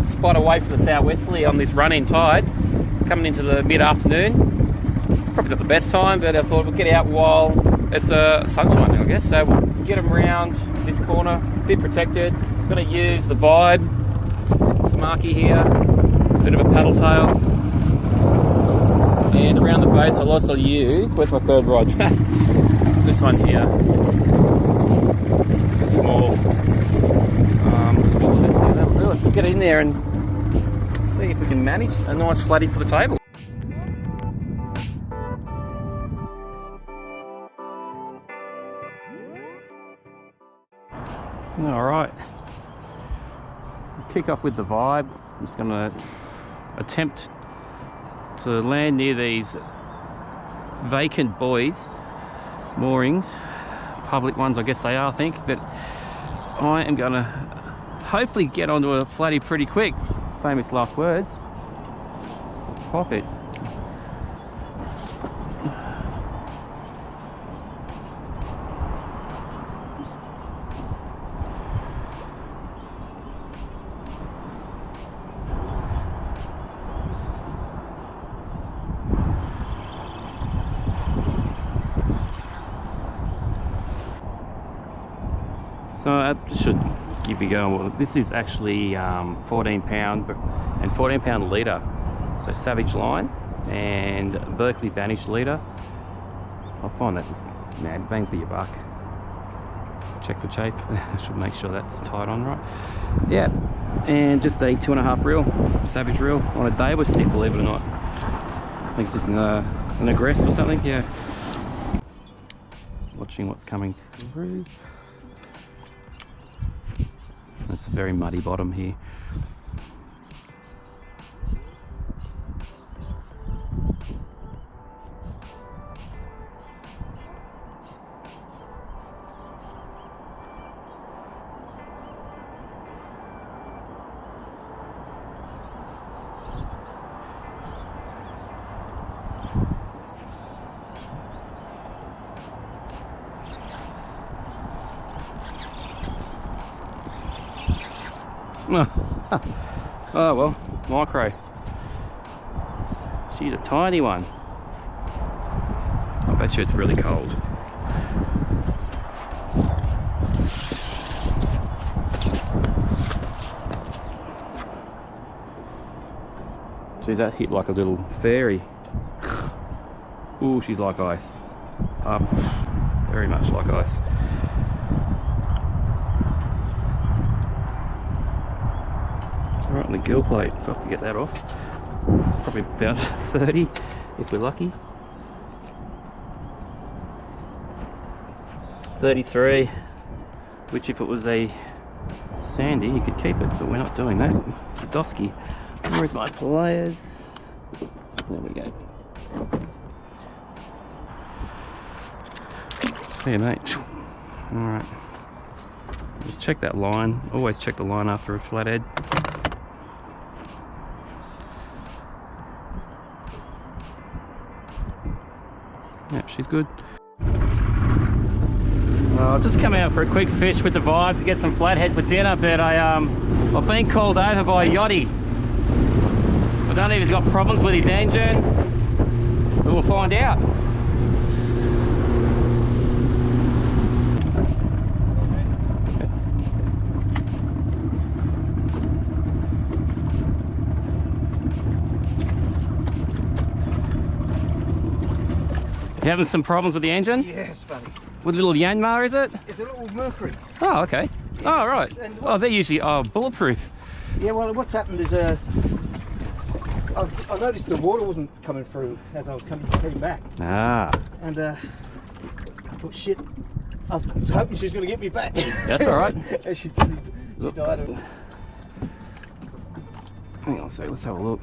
spot away from the southwesterly on this run-in tide. It's coming into the mid-afternoon. Probably not the best time, but I thought we'll get out while it's sunshine, I guess. So we'll get them around this corner, a bit protected. I'm going to use the Vibe, Samaki here, a bit of a paddle tail. And around the boats I'll also use, where's my third rod? This one here. Just a small let's get in there and see if we can manage a nice flatty for the table. Alright, kick off with the Vibe. I'm just going to attempt to land near these vacant buoys, moorings, public ones I guess they are, I think, but I am going to hopefully get onto a flatty pretty quick. Famous last words. Pop it. So that should give you going. Well, this is actually 14 pound and 14 pound leader. So Savage line and Berkeley Vanish leader. I find that just mad, bang for your buck. Check the chafe. I should make sure that's tied on right. Yeah, and just a 2.5 reel Savage reel on a Davis stick, believe it or not. I think it's just an aggress or something. Yeah. Watching what's coming through. It's a very muddy bottom here. Oh well, micro. She's a tiny one. I bet you it's really cold. Geez, that hit like a little fairy. Ooh, she's like ice. Very much like ice. Right on the gill plate, so I have to get that off. Probably about 30 if we're lucky. 33, which if it was a sandy you could keep it, but we're not doing that. The Dosky. Where's my pliers? There we go. There, mate. Alright. Just check that line. Always check the line after a flathead. Yep, she's good. Well, I've just come out for a quick fish with the Vibe to get some flathead for dinner, but I've been called over by a yachty. I don't know if he's got problems with his engine, but we'll find out. You having some problems with the engine? Yes, buddy. With a little Yanmar, is it? It's a little Mercury. Oh, okay. Yeah. Oh, right. Oh, they're usually bulletproof. Yeah, well, what's happened is I noticed the water wasn't coming through as I was heading back. Ah. And I thought, shit, I was hoping she was going to get me back. That's all right. And she died of it. Hang on a sec, let's have a look.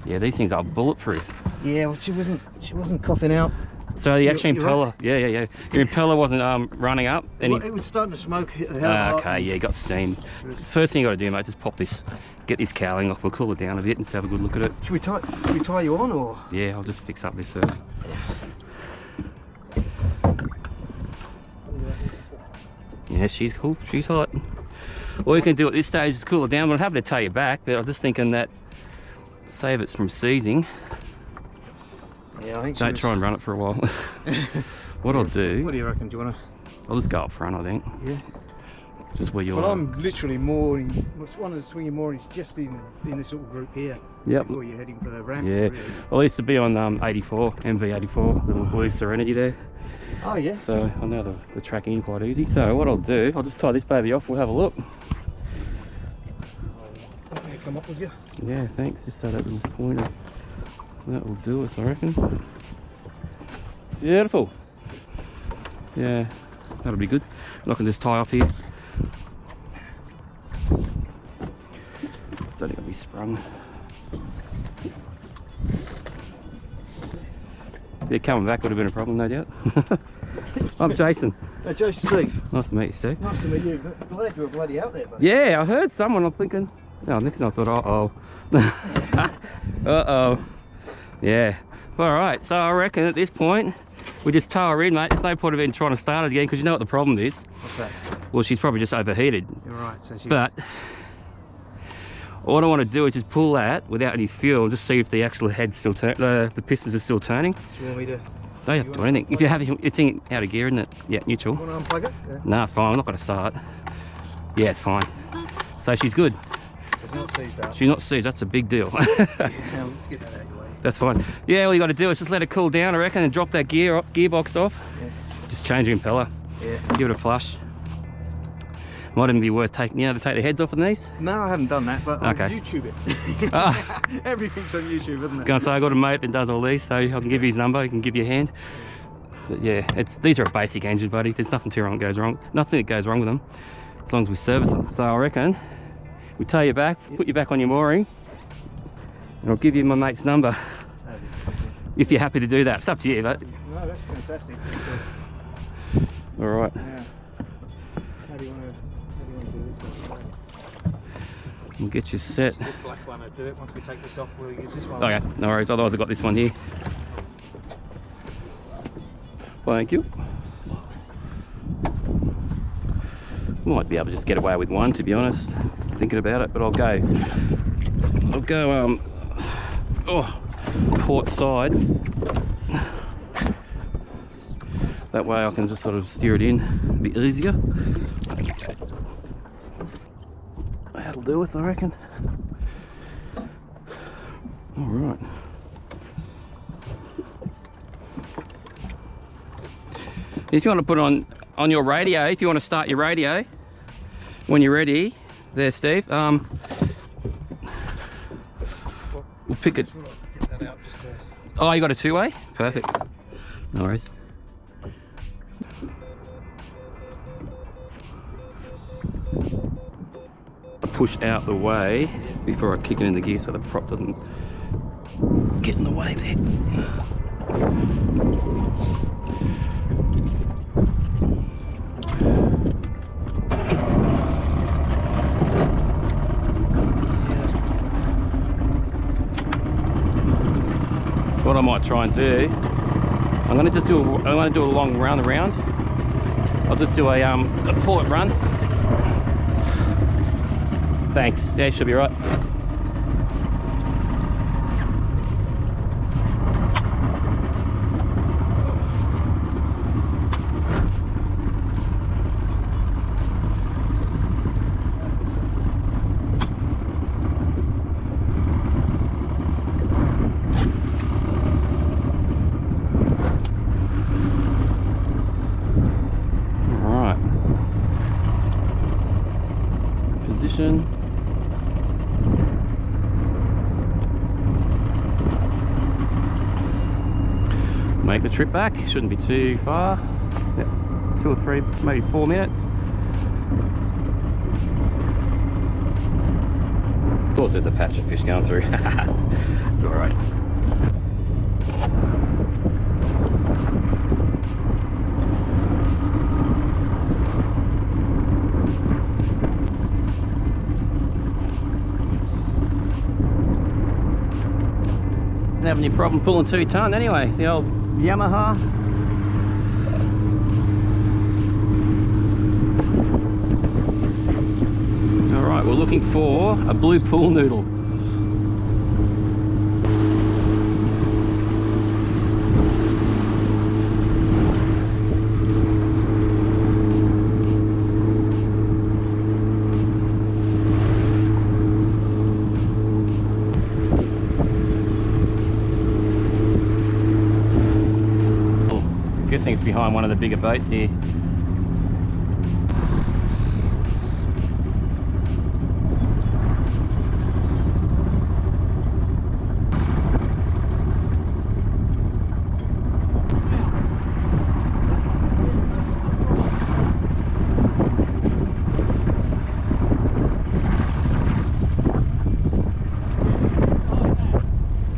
Yeah, these things are bulletproof. Yeah, well, she wasn't coughing out. So the actual impeller, right. yeah. Your impeller wasn't running up. Well, it was starting to smoke. Okay, yeah, you got steam. First thing you got to do, mate, just pop this, get this cowling off. We'll cool it down a bit and just have a good look at it. Should we tie you on, or? Yeah, I'll just fix up this first. Yeah, she's cool. She's hot. All you can do at this stage is cool it down. But I'm happy to tow you back, but I'm just thinking that save it from seizing. Yeah, I think Don't try and run it for a while. What I'll do, What do you reckon? Do you want to? I'll just go up front, I think. Yeah. Just where you're. Well, I'm literally mooring. One of the swinging moorings just in this little group here. Yep. Before you're heading for the ramp. Yeah. Really. Well, I used to be on 84, MV84, little blue Serenity there. Oh yeah. So I know the tracking quite easy. So what I'll do, I'll just tie this baby off. We'll have a look. I'm gonna come up with you. Yeah, thanks. Just so that little pointer. That will do us, I reckon. Beautiful. Yeah, that'll be good. And I can just tie off here. It's only gonna be sprung. Yeah, coming back would have been a problem, no doubt. I'm Jason. Joe Steve. Nice to meet you, Steve. Nice to meet you. Glad you were bloody out there, buddy. Yeah, I heard someone. I'm thinking. Oh, next thing I thought, uh-oh. Yeah. All right, so I reckon at this point, we just tow her in, mate. There's no point of even trying to start it again, because you know what the problem is. What's that? Well, she's probably just overheated. You're right. So she... But what I want to do is just pull that without any fuel, just see if the actual head's still the pistons are still turning. Do you want me to? Don't have to do anything. If you're having, it's out of gear, isn't it? Yeah, neutral. Want to unplug it? Yeah. No, it's fine. I'm not going to start. Yeah, it's fine. So she's good. She's not seized up. She's not seized. That's a big deal. Yeah, let's get that out of your way. That's fine. Yeah, all you got to do is just let it cool down, I reckon, and drop that gearbox off. Yeah. Just change the impeller. Yeah. Give it a flush. Might even be worth taking, to take the heads off of these. No, I haven't done that, but Okay. on YouTube it. Ah. Everything's on YouTube, isn't it? Gonna say I got a mate that does all these, so I can give you his number. He can give you a hand. But yeah, these are a basic engine, buddy. There's nothing too wrong that goes wrong. Nothing that goes wrong with them, as long as we service them. So I reckon we tow you back, put you back on your mooring, and I'll give you my mate's number if you're happy to do that. It's up to you, but No, that's fantastic. all right. Yeah. How do you want to do this? We'll get you set. This black one, I'll do it. Once we take this off, we'll use this one. Okay, no worries. Otherwise, I've got this one here. Thank you. Might be able to just get away with one, to be honest. Thinking about it, but I'll go port side. That way I can just sort of steer it in a bit easier. Okay. That'll do us, I reckon. All right. If you want to put on your radio, if you want to start your radio when you're ready, there, Steve. We'll pick it. Get that out just to... Oh, you got a two-way? Perfect. No worries. Push out the way before I kick it in the gear so the prop doesn't get in the way there. What I might try and do, I'm going to do a long round around. I'll just do a port run. Thanks. Yeah, should be right. Position. Make the trip back. Shouldn't be too far. Yep. 2 or 3, maybe 4 minutes. Of course, there's a patch of fish going through. It's all right. Didn't have any problem pulling 2 ton anyway, the old Yamaha. looking for a blue pool noodle. Guessing it's behind one of the bigger boats here.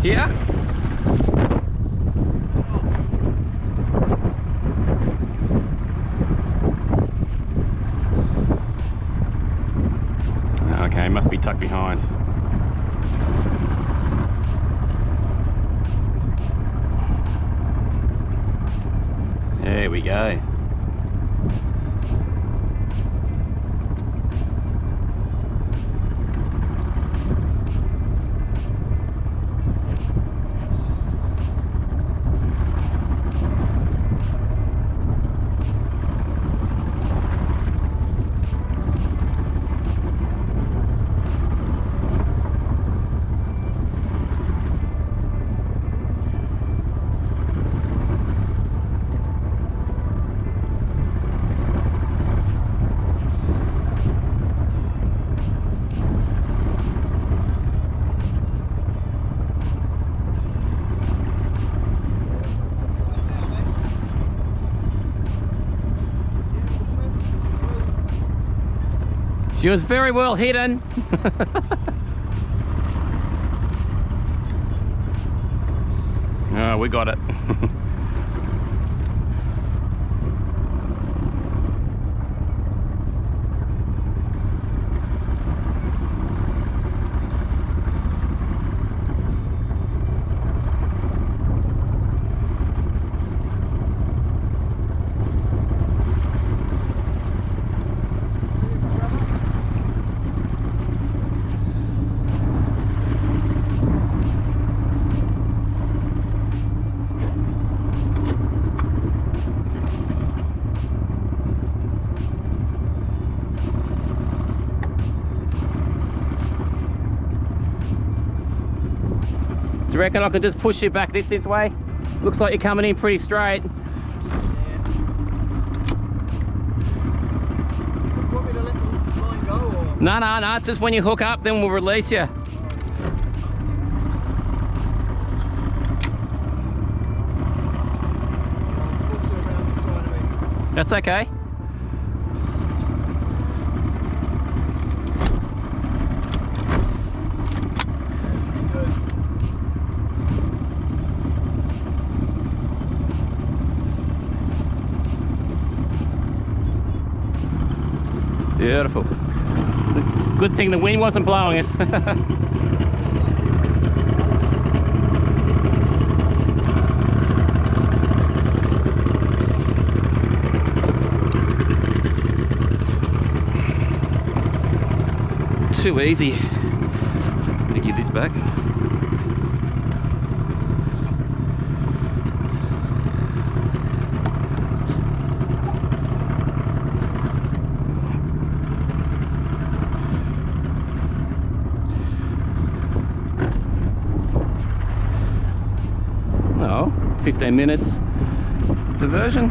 Here? Okay, must be tucked behind. There we go. She was very well hidden. Oh, we got it. Do you reckon I could just push you back this way? Looks like you're coming in pretty straight. Yeah. You want me to let the line go or? No, just when you hook up, then we'll release you. I'll push you around the side of me. That's okay. Beautiful. Good thing the wind wasn't blowing it. Too easy. I'm gonna give this back. Oh, 15 minutes diversion,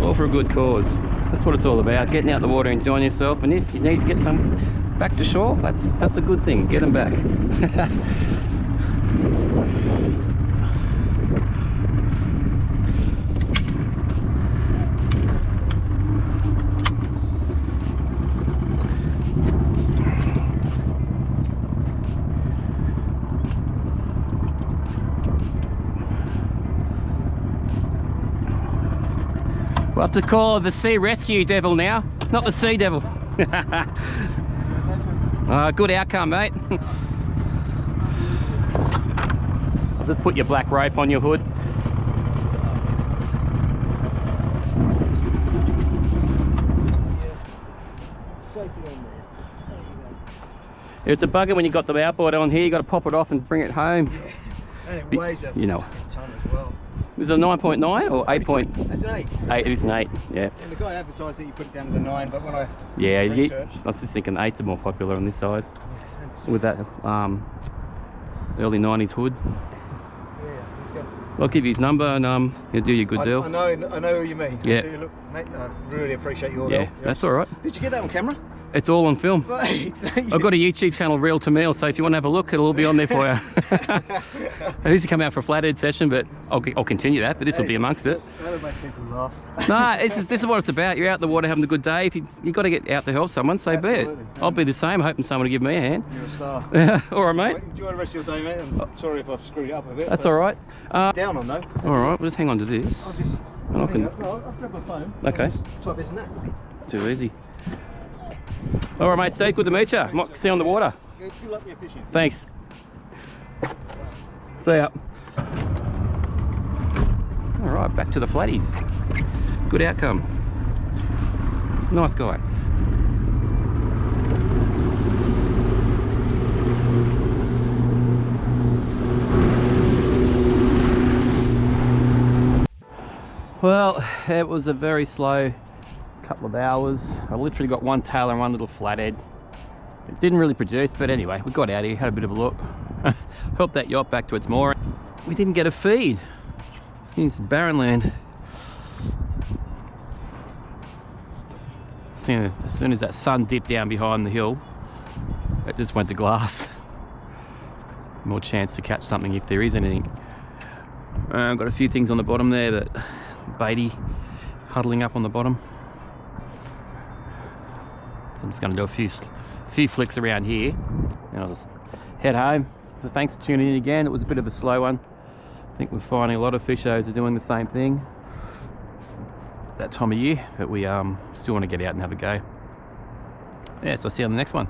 all for a good cause. That's what it's all about, getting out the water, enjoying yourself, and if you need to get some back to shore, that's a good thing. Get them back. We'll have to call her the Sea Rescue Devil now, not the Sea Devil. Good outcome, mate. I'll just put your black rope on your hood. Yeah. Safety on there. There you go. It's a bugger when you got the outboard on here. You got to pop it off and bring it home. Yeah. And it weighs a You know. ton as well. Is it a 9.9 or 8 point? That's an 8. 8, it is an 8, yeah. And the guy advertised that you put it down to the 9, but when I Yeah, researched, I was just thinking 8s are more popular on this size. yeah, and it's- With that early 90s hood. yeah, let's go. I'll give you his number and he'll do you a good deal. I know what you mean. Yeah. Do you look, mate, I really appreciate your Yeah, help. that's all right. Did you get that on camera? It's all on film. I've got a YouTube channel, Real to Meal, so if you want to have a look, it'll all be on there for you. I used to come out for a flathead session, but I'll continue that, but this will be amongst it. That'll make people laugh. No, this is what it's about. You're out in the water having a good day. If you got to get out to help someone, so be it. Absolutely. I'll be the same, hoping someone will give me a hand. You're a star. All right, mate. Enjoy the rest of your day, mate. I'm sorry if I've screwed it up a bit. That's but all right. down on though. All right, we'll just hang on to this. I'll just, And I can, no, I'll grab my phone. Okay. I'll just type it in that. too easy. All right, mate, Steve, good to meet you. Might see you on the water. Good luck with your fishing. Thanks. See ya. All right, back to the flatties. Good outcome. Nice guy. Well, it was a very slow couple of hours. I literally got one tail and one little flathead. It didn't really produce, but anyway, we got out here, had a bit of a look. Helped that yacht back to its mooring. We didn't get a feed. It's barren land. As soon as that sun dipped down behind the hill, it just went to glass. More chance to catch something if there is anything. I've got a few things on the bottom there, that baity huddling up on the bottom. So I'm just going to do a few flicks around here and I'll just head home. So thanks for tuning in again. It was a bit of a slow one. I think we're finding a lot of fishers are doing the same thing that time of year, but we still want to get out and have a go. Yeah, so I'll see you on the next one.